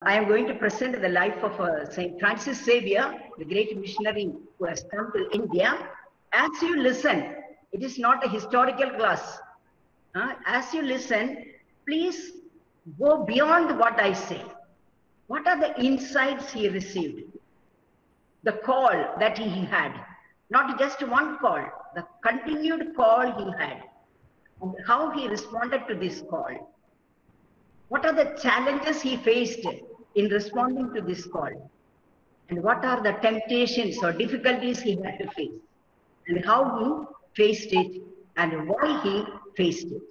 I am going to present the life of Saint Francis Xavier, the great missionary who has come to India. As you listen, it is not a historical class. As you listen, please go beyond what I say. What are the insights he received? The call that he had, not just one call, the continued call he had, and how he responded to this call. What are the challenges he faced in responding to this call? And what are the temptations or difficulties he had to face? And how he faced it and why he faced it.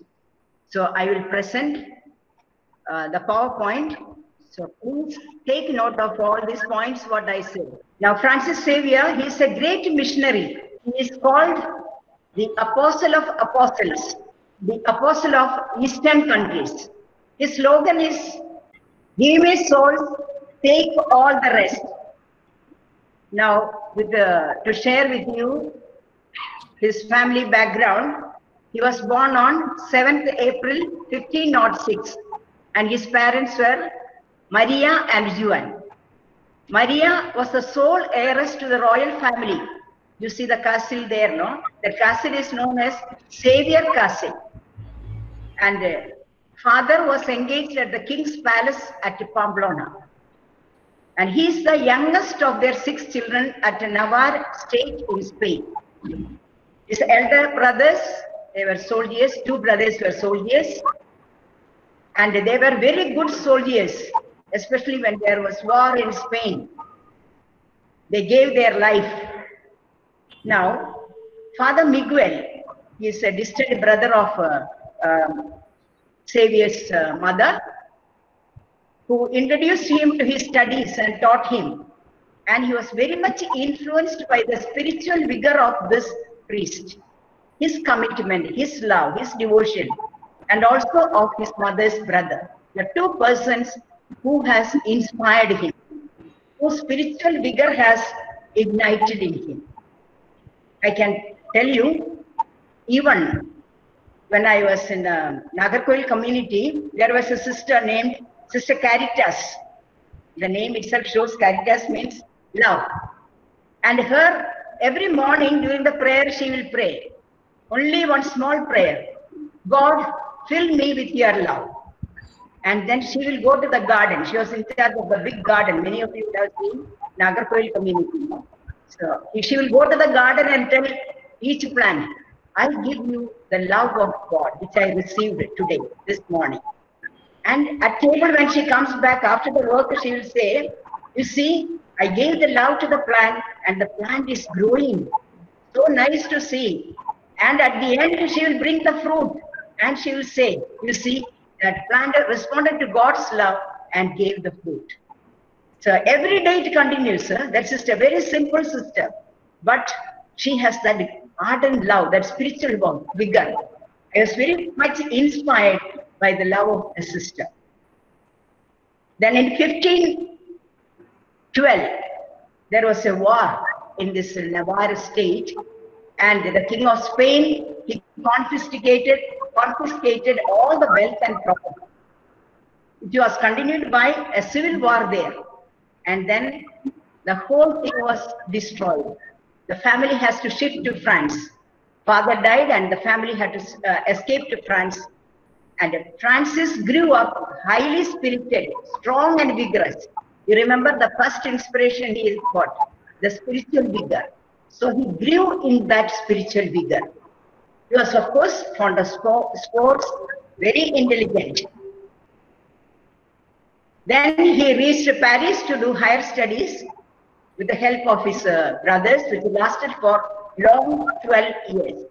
So I will present the PowerPoint. So please take note of all these points, what I say. Now, Francis Xavier, he is a great missionary. He is called the Apostle of Apostles, the Apostle of Eastern countries. His slogan is, "Give me souls, take all the rest." Now, to share with you his family background, he was born on 7th April 1506, and his parents were Maria and Juan. Maria was the sole heiress to the royal family. You see the castle there, no? The castle is known as Xavier Castle. And father was engaged at the king's palace at Pamplona. And he is the youngest of their 6 children at Navarre state in Spain. His elder brothers, they were soldiers. 2 brothers were soldiers. And they were very good soldiers, especially when there was war in Spain. They gave their life. Now, Father Miguel, he is a distant brother of Xavier's mother, who introduced him to his studies and taught him. And he was very much influenced by the spiritual vigor of this priest, his commitment, his love, his devotion, and also of his mother's brother. The 2 persons who has inspired him, whose spiritual vigor has ignited in him. I can tell you, even when I was in the Nagarkoil community, there was a sister named Sister Caritas. The name itself shows Caritas means love. And her, every morning during the prayer, she will pray. Only one small prayer. God, fill me with your love. And then she will go to the garden. She was in charge of the big garden. Many of you have seen Nagarkoil community. So she will go to the garden and tell each plant, I give you the love of God, which I received today, this morning. And at table, when she comes back after the work, she will say, you see, I gave the love to the plant and the plant is growing. So nice to see. And at the end, she will bring the fruit and she will say, you see, that plant responded to God's love and gave the fruit. So every day it continues. That's just a very simple system. But she has that ardent love, that spiritual vigor. I was very much inspired by the love of a sister. Then in 1512, there was a war in this Navarre state, and the king of Spain, he confiscated all the wealth and property. It was continued by a civil war there, and then the whole thing was destroyed. The family has to shift to France. Father died and the family had to escape to France. And Francis grew up highly spirited, strong and vigorous. You remember the first inspiration he got, the spiritual vigor. So he grew in that spiritual vigor. He was, of course, fond of sports, very intelligent. Then he reached Paris to do higher studies with the help of his brothers, which lasted for long 12 years.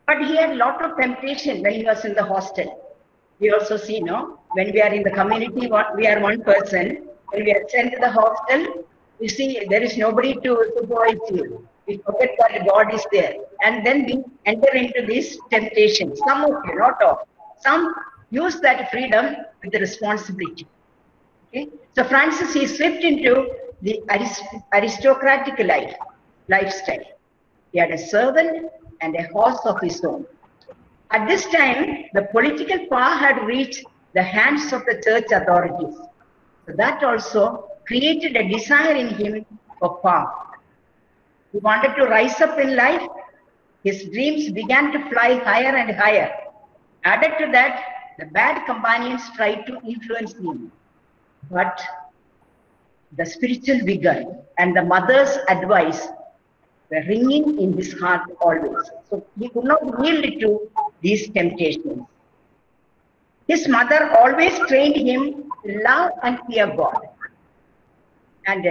But he had a lot of temptation when he was in the hostel. We also see, no, when we are in the community, we are one person. When we are sent to the hostel, you see, there is nobody to supervise you. We forget that God is there. And then we enter into these temptations. Some of you, not all. Some use that freedom with the responsibility. Okay? So Francis, he slipped into the aristocratic lifestyle. He had a servant and a horse of his own. At this time, the political power had reached the hands of the church authorities. So that also created a desire in him for power. He wanted to rise up in life. His dreams began to fly higher and higher. Added to that, the bad companions tried to influence him. But the spiritual vigor and the mother's advice were ringing in his heart always. So he could not yield to these temptations. His mother always trained him to love and fear God. And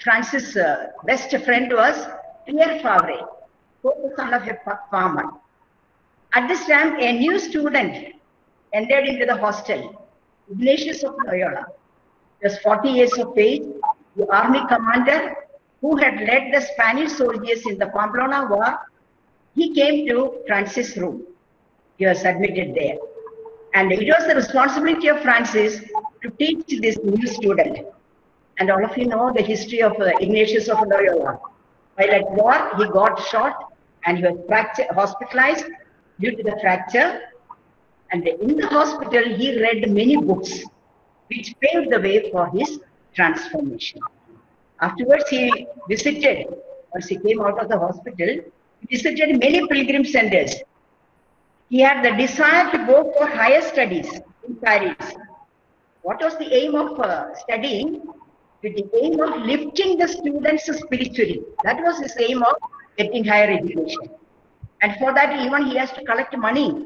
Francis' best friend was Pierre Fabre, who was the son of a farmer. At this time, a new student entered into the hostel, Ignatius of Loyola. He was 40 years of age, the army commander who had led the Spanish soldiers in the Pamplona War. He came to Francis' room. He was admitted there. And it was the responsibility of Francis to teach this new student. And all of you know the history of Ignatius of Loyola. While at war, he got shot and he was hospitalized due to the fracture. And in the hospital, he read many books which paved the way for his transformation. Afterwards, he visited, once he came out of the hospital, he visited many pilgrim centers. He had the desire to go for higher studies in Paris. What was the aim of studying? With the aim of lifting the students spiritually. That was his aim of getting higher education. And for that, even he has to collect money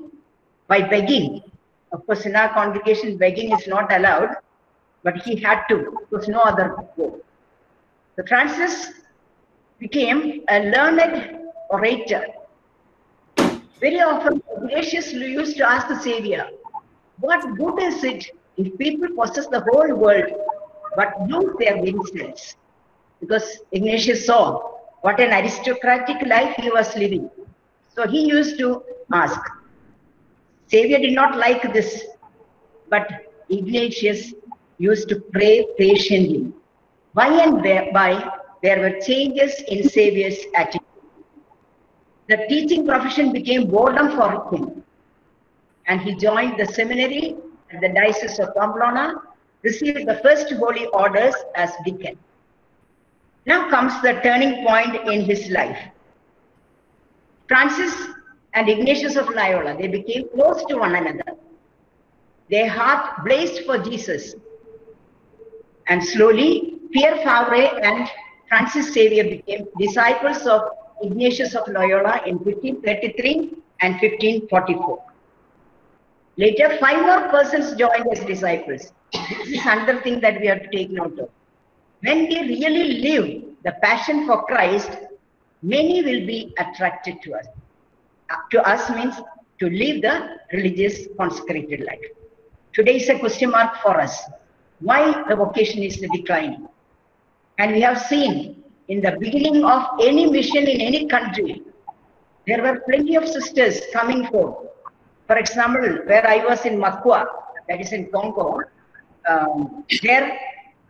by begging. Of course, in our congregation, begging is not allowed, but he had to. There was no other goal. So Francis became a learned orator. Very often, Ignatius used to ask the Savior, what good is it if people possess the whole world but lose their very selves? Because Ignatius saw what an aristocratic life he was living. So he used to ask. Savior did not like this, but Ignatius used to pray patiently. By and by, there were changes in Savior's attitude. The teaching profession became boredom for him, and he joined the seminary at the Diocese of Pamplona, received the first holy orders as deacon. Now comes the turning point in his life. Francis and Ignatius of Loyola, they became close to one another. Their heart blazed for Jesus. And slowly, Pierre Fabre and Francis Xavier became disciples of Ignatius of Loyola in 1533 and 1544. Later, 5 more persons joined as disciples. This is another thing that we have to take note of. When we really live the passion for Christ, many will be attracted to us. To us means to live the religious consecrated life. Today is a question mark for us. Why the vocation is declining? And we have seen in the beginning of any mission in any country, there were plenty of sisters coming forth. For example, where I was in Makwa, that is in Congo, there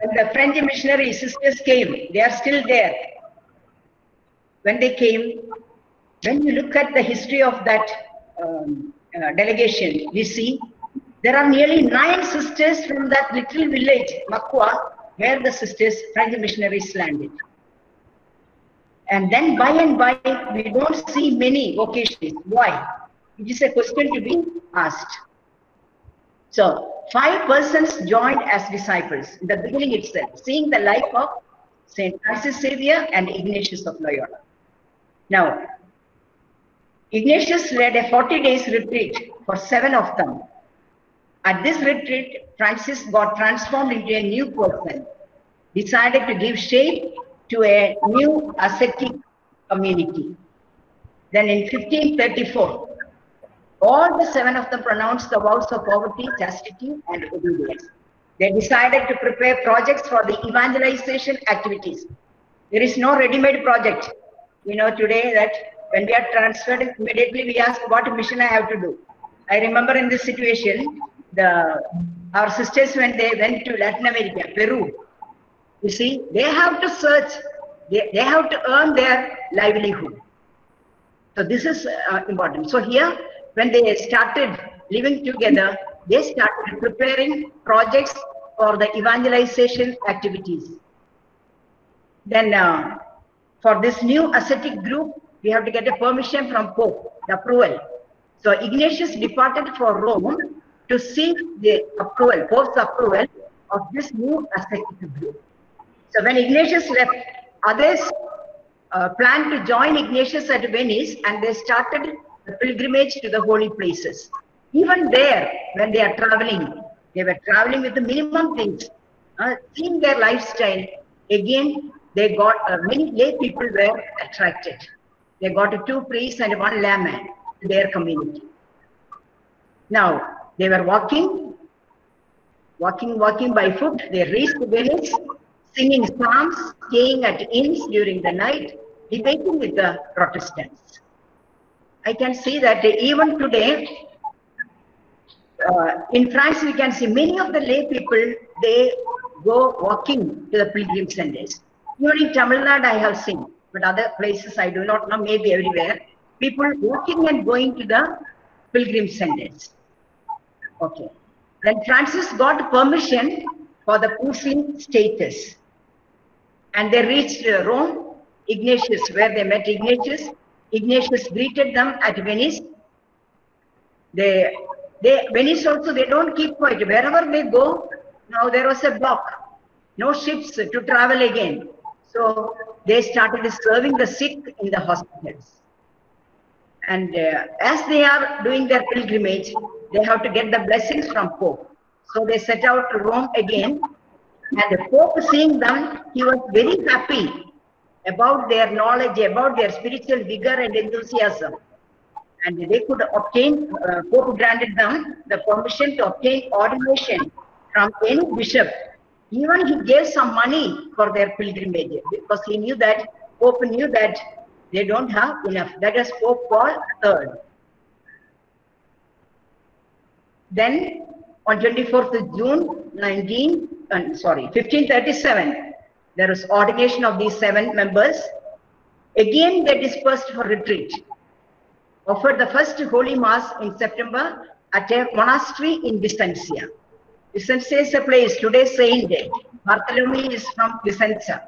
when the French missionary sisters came, they are still there. When they came, when you look at the history of that delegation, we see there are nearly 9 sisters from that little village, Makwa, where the sisters, French missionaries landed. And then by and by, we don't see many vocations. Why? It is a question to be asked. So, 5 persons joined as disciples in the beginning itself, seeing the life of St. Francis Xavier and Ignatius of Loyola. Now, Ignatius led a 40 days retreat for 7 of them. At this retreat, Francis got transformed into a new person, decided to give shape to a new ascetic community. Then in 1534, all the 7 of them pronounced the vows of poverty, chastity, and obedience. They decided to prepare projects for the evangelization activities. There is no ready-made project. We know today that when we are transferred, immediately we ask what mission I have to do. I remember in this situation, our sisters, when they went to Latin America, Peru, you see, they have to search, they have to earn their livelihood. So this is important. So here, when they started living together, they started preparing projects for the evangelization activities. Then for this new ascetic group, we have to get a permission from Pope, the approval. So Ignatius departed for Rome to seek the approval, Pope's approval of this new ascetic group. So when Ignatius left, others planned to join Ignatius at Venice, and they started the pilgrimage to the holy places. Even there, when they are traveling, they were traveling with the minimum things. Seeing their lifestyle, again, they got many lay people were attracted. They got 2 priests and 1 layman to their community. Now, they were walking by foot. They reached Venice, singing psalms, staying at inns during the night, debating with the Protestants. I can see that even today, in France, we can see many of the lay people, they go walking to the pilgrim centers. Even in Tamil Nadu, I have seen, but other places I do not know, maybe everywhere, people walking and going to the pilgrim centers. Okay. Then Francis got permission for the priestly status. And they reached Rome, Ignatius, where they met Ignatius. Ignatius greeted them at Venice. Venice also, they don't keep quiet. Wherever they go, now there was a block. No ships to travel again. So they started serving the sick in the hospitals. And as they are doing their pilgrimage, they have to get the blessings from Pope. So they set out to Rome again. And the Pope, seeing them, he was very happy about their knowledge, about their spiritual vigor and enthusiasm. And they could obtain, Pope granted them the permission to obtain ordination from any bishop. Even he gave some money for their pilgrimage, because he knew that, Pope knew that they don't have enough. That is Pope Paul III. Then on 24th of June 1537, there was ordination of these 7 members. Again, they dispersed for retreat. Offered the first Holy Mass in September at a monastery in Vicenza. Vicenza is a place, today's saint. Bartholomew is from Vicenza.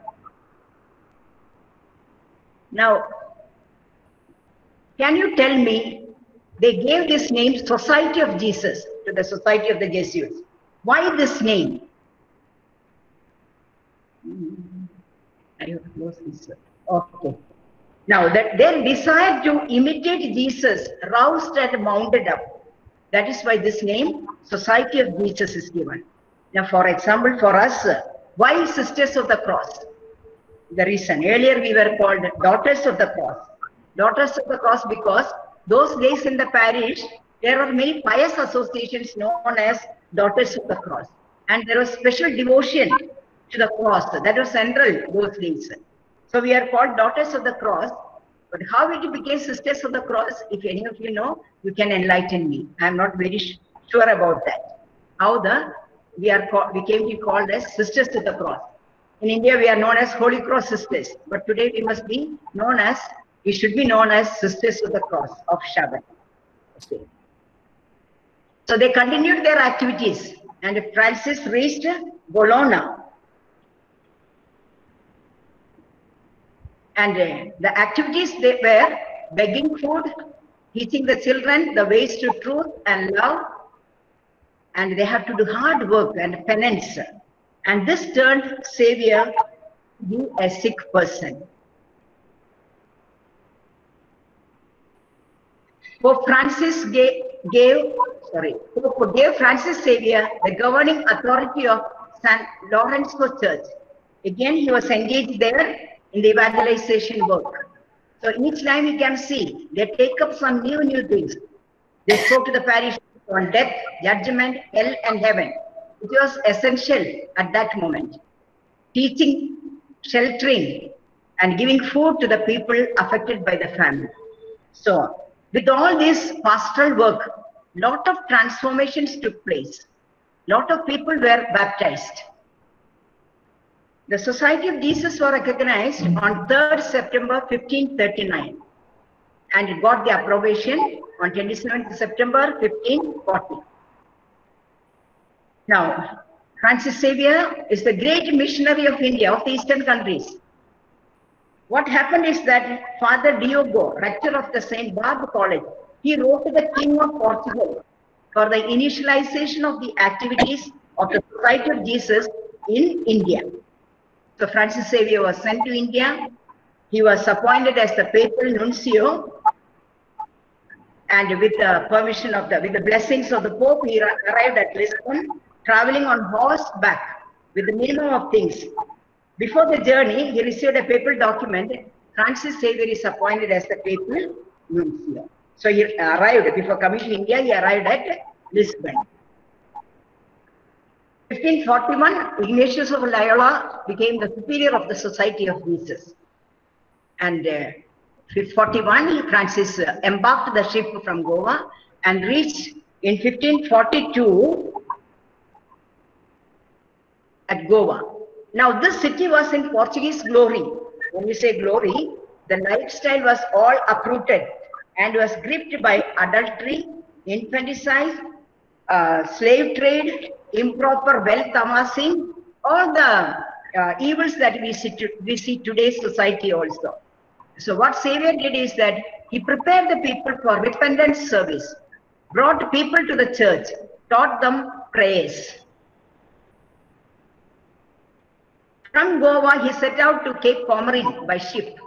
Now, can you tell me, they gave this name Society of Jesus to the Society of the Jesuits. Why this name? I have closed this. Okay. Now, that their desire to imitate Jesus roused and mounted up. That is why this name, Society of Jesus, is given. Now, for example, for us, why Sisters of the Cross? The reason, earlier we were called Daughters of the Cross. Daughters of the Cross because those days in the parish, there are many pious associations known as Daughters of the Cross. And there was special devotion to the cross. That was central those days. So we are called Daughters of the Cross. But how it became Sisters of the Cross, if any of you know, you can enlighten me. I am not very sure about that. How we came to be called as Sisters of the Cross. In India, we are known as Holy Cross Sisters. But today we should be known as Sisters of the Cross of Shabbat. Okay. So they continued their activities, and Francis reached Bologna. And the activities, they were begging food, teaching the children the ways to truth and love, and they have to do hard work and penance. And this turned Savior to be a sick person. Pope Francis gave Francis Xavier the governing authority of St. Lorenzo Church. Again, he was engaged there in the evangelization work. So each time you can see, they take up some new things. They spoke to the parish on death, judgment, hell and heaven. It was essential at that moment. Teaching, sheltering, and giving food to the people affected by the famine. So, with all this pastoral work, lot of transformations took place. Lot of people were baptized. The Society of Jesus was recognized on 3rd September 1539 and it got the approbation on 27th September 1540. Now, Francis Xavier is the great missionary of India, of the Eastern countries. What happened is that Father Diogo, rector of the St. Barbe College, he wrote to the King of Portugal for the initialization of the activities of the Society of Jesus in India. So Francis Xavier was sent to India. He was appointed as the papal nuncio, and with the permission of with the blessings of the Pope, he arrived at Lisbon, traveling on horseback with the minimum of things. Before the journey, he received a papal document. Francis Xavier is appointed as the papal nuncio. So he arrived, before coming to India, he arrived at Lisbon. 1541, Ignatius of Loyola became the superior of the Society of Jesus. And 1541, Francis embarked the ship from Goa and reached in 1542 at Goa. Now this city was in Portuguese glory. When we say glory, the lifestyle was all uprooted and was gripped by adultery, infanticide, slave trade, improper wealth amassing, all the evils that we see today's society also. So what Xavier did is that he prepared the people for repentant service, brought people to the church, taught them prayers. From Goa, he set out to Cape Comorin by ship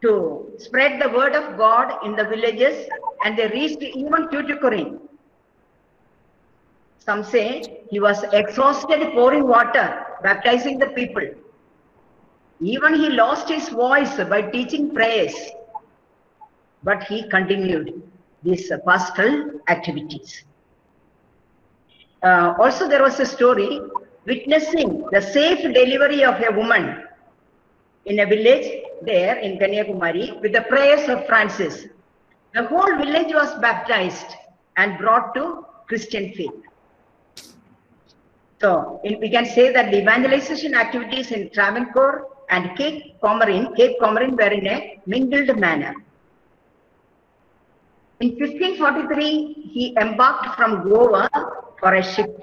to spread the word of God in the villages, and they reached even Tuticorin. Some say he was exhausted pouring water, baptizing the people. Even he lost his voice by teaching prayers, but he continued these pastoral activities. Also, there was a story witnessing the safe delivery of a woman in a village there in Kanyakumari with the prayers of Francis. The whole village was baptized and brought to Christian faith. So we can say that the evangelization activities in Travancore and Cape Comorin were in a mingled manner. In 1543, he embarked from Goa for a ship.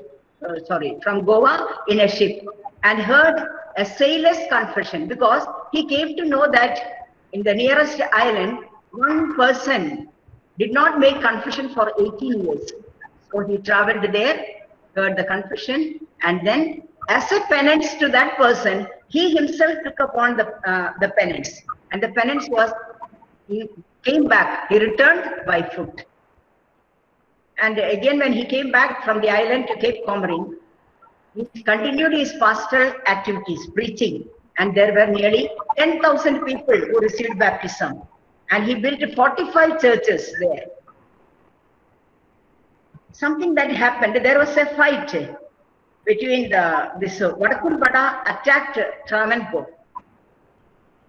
From Goa in a ship, and heard a sailor's confession, because he came to know that in the nearest island, one person did not make confession for 18 years. So he traveled there, heard the confession, and then as a penance to that person, he himself took upon the penance. And the penance was, he came back, he returned by foot. And again, when he came back from the island to Cape Comorin, he continued his pastoral activities, preaching. And there were nearly 10,000 people who received baptism. And he built 45 churches there. Something that happened, there was a fight between this Vadakulvada attacked Travancore.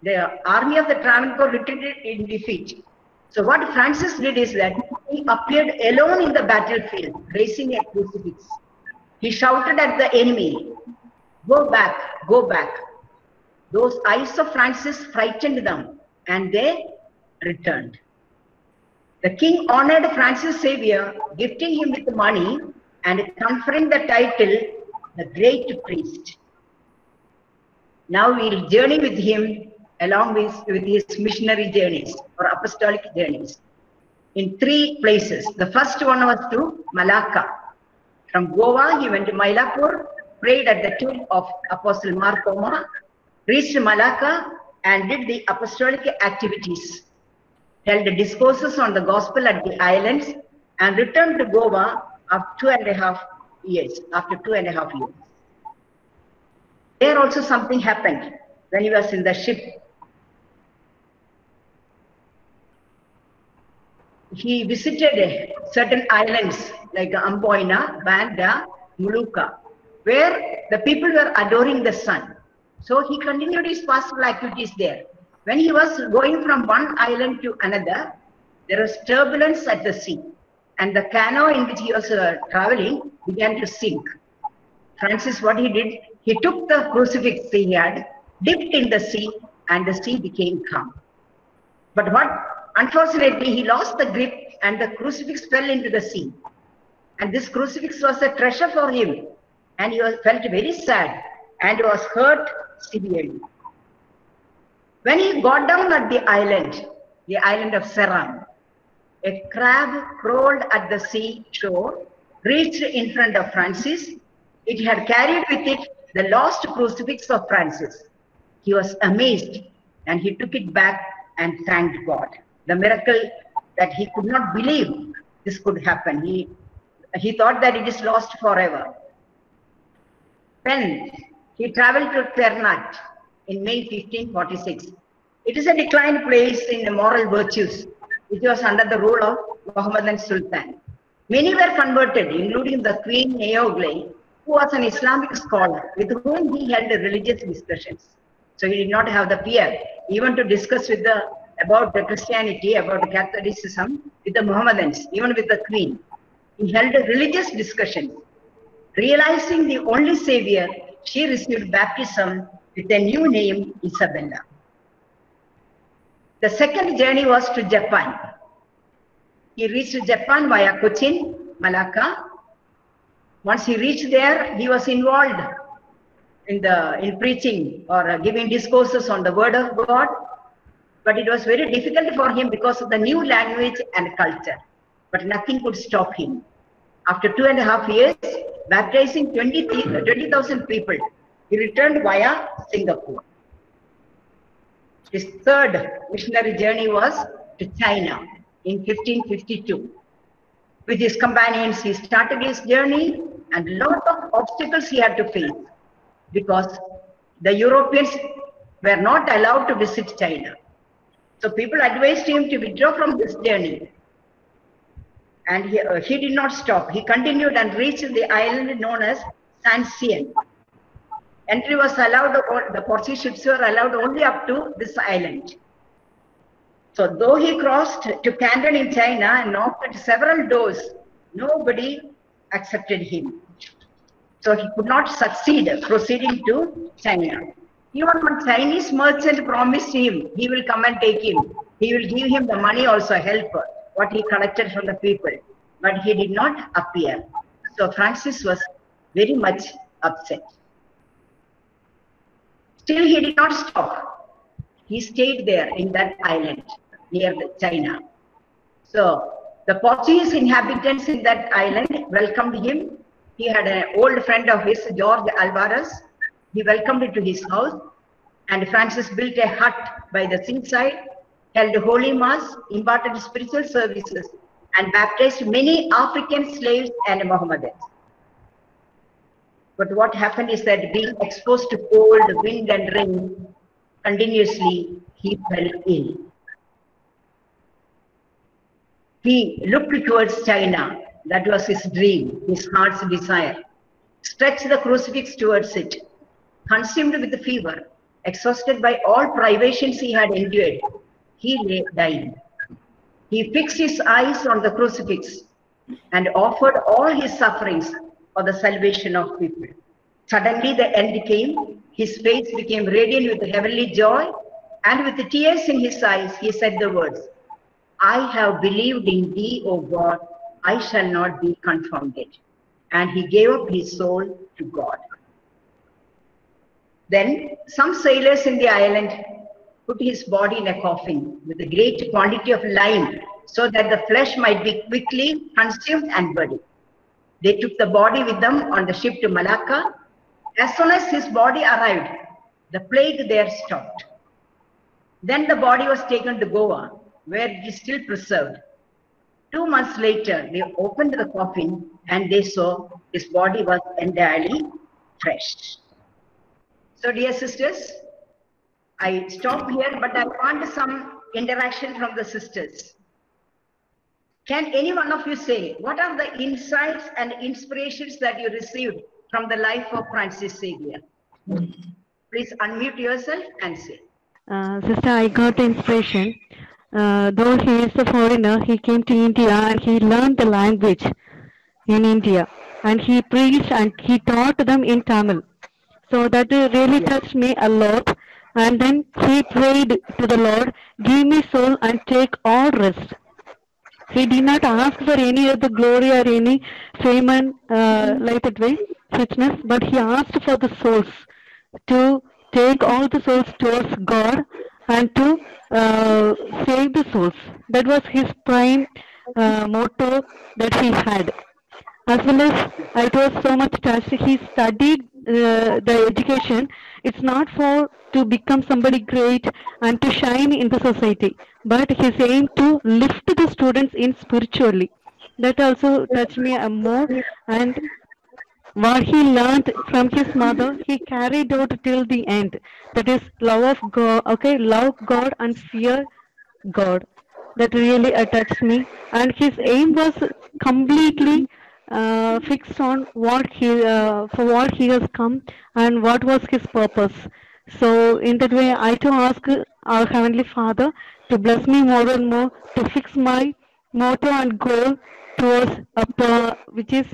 The army of the Travancore retreated in defeat. So what Francis did is that he appeared alone in the battlefield, raising a crucifix. He shouted at the enemy, "Go back, go back." Those eyes of Francis frightened them, and they returned. The king honored Francis Xavier, gifting him with money and conferring the title, the Great Priest. Now we'll journey with him along with his missionary journeys or apostolic journeys in 3 places. The first one was to Malacca. From Goa, he went to Mylapore, prayed at the tomb of Apostle Marcoma, reached Malacca and did the apostolic activities, held discourses on the gospel at the islands, and returned to Goa after 2.5 years. There also something happened when he was in the ship. He visited certain islands like Amboina, Banda, Molucca, where the people were adoring the sun. So he continued his pastoral activities there. When he was going from one island to another, there was turbulence at the sea, and the canoe in which he was traveling began to sink. Francis, what he did, he took the crucifix he had, dipped in the sea, and the sea became calm. But unfortunately, he lost the grip and the crucifix fell into the sea. And this crucifix was a treasure for him. And he felt very sad and was hurt severely. When he got down at the island of Ceram, a crab crawled at the sea shore, reached in front of Francis. It had carried with it the lost crucifix of Francis. He was amazed and he took it back and thanked God. The miracle that he could not believe this could happen. He thought that it is lost forever. Then he traveled to Ternate in May 1546. It is a declined place in the moral virtues. It was under the rule of Mohammedan Sultan. Many were converted, including the Queen Neogle, who was an Islamic scholar with whom he held religious discussions. So he did not have the fear even to discuss about the Christianity, about Catholicism with the Mohammedans, even with the Queen. He held a religious discussion. Realizing the only savior, she received baptism with a new name, Isabella. The second journey was to Japan. He reached Japan via Cochin, Malacca. Once he reached there, he was involved in preaching or giving discourses on the word of God. But it was very difficult for him because of the new language and culture. But nothing could stop him. After 2.5 years, baptizing 20,000 people, he returned via Singapore. His third missionary journey was to China in 1552. With his companions, he started his journey, and a lot of obstacles he had to face because the Europeans were not allowed to visit China. So people advised him to withdraw from this journey. And he did not stop. He continued and reached the island known as Sancian. Entry was allowed, the Portuguese ships were allowed only up to this island. So though he crossed to Canton in China and knocked at several doors, nobody accepted him. So he could not succeed proceeding to China. Even one Chinese merchant promised him, he will come and take him. He will give him the money also, help, what he collected from the people. But he did not appear. So Francis was very much upset. Still he did not stop. He stayed there in that island near China. So the Portuguese inhabitants in that island welcomed him. He had an old friend of his, George Alvarez. He welcomed him to his house, and Francis built a hut by the seaside, held holy mass, imparted spiritual services, and baptized many African slaves and Mohammedans. But what happened is that being exposed to cold, wind and rain continuously, he fell ill. He looked towards China. That was his dream, his heart's desire. Stretched the crucifix towards it. Consumed with the fever, exhausted by all privations he had endured, he lay dying. He fixed his eyes on the crucifix and offered all his sufferings for the salvation of people. Suddenly the end came. His face became radiant with heavenly joy, and with the tears in his eyes, he said the words, "I have believed in thee, O God, I shall not be confounded." And he gave up his soul to God. Then some sailors in the island put his body in a coffin with a great quantity of lime so that the flesh might be quickly consumed and buried. They took the body with them on the ship to Malacca. As soon as his body arrived, the plague there stopped. Then the body was taken to Goa, where it is still preserved. 2 months later, they opened the coffin and they saw his body was entirely fresh. So dear sisters, I stop here, but I want some interaction from the sisters. Can any one of you say, what are the insights and inspirations that you received from the life of Francis Xavier? Please unmute yourself and say. Sister, I got the inspiration. Though he is a foreigner, he came to India and he learned the language in India. And he preached and he taught them in Tamil. So that really touched me a lot. And then he prayed to the Lord, give me soul and take all rest. He did not ask for any of the glory or any fame and like that way, richness, but he asked for the souls to take all the souls towards God and to save the souls. That was his prime motto that he had. As well as it was so much touched. He studied the education. It's not for to become somebody great and to shine in the society, but his aim to lift the students in spiritually. That also touched me more. And what he learned from his mother, he carried out till the end. That is love of God. Okay, love God and fear God. That really touched me. And his aim was completely fixed on what he for what he has come and what was his purpose. So in that way, I too ask our Heavenly Father to bless me more and more to fix my motto and goal towards which is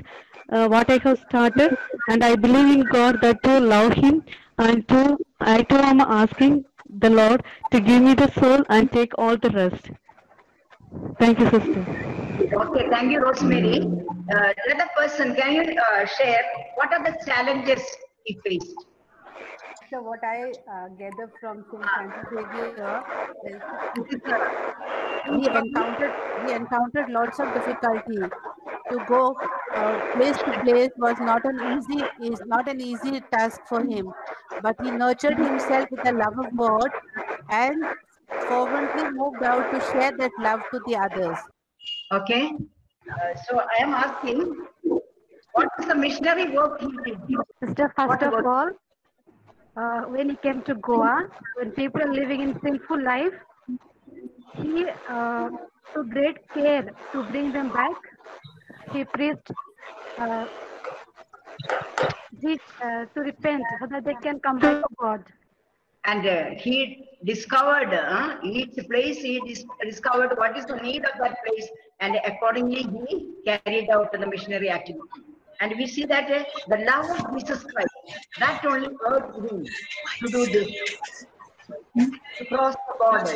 what I have started, and I believe in God that to love Him, and to I too am asking the Lord to give me the soul and take all the rest. Thank you, sister. Okay, thank you, Rosemary. The other person, can you share what are the challenges he faced? So what I gather from St. Francis Xavier is he encountered lots of difficulty. To go place to place was not an easy task for him, but he nurtured himself with the love of God and fervently moved out to share that love to the others. Okay, so I am asking, what is the missionary work he did? Sister, first What of about all, when he came to Goa, when people are living in sinful life, he took great care to bring them back. He preached uh, to repent so that they can come back to God. and he discovered each place he discovered what is the need of that place, and accordingly he carried out the missionary activity. And we see that the love of Jesus Christ, that only urged him to do this, to cross the border.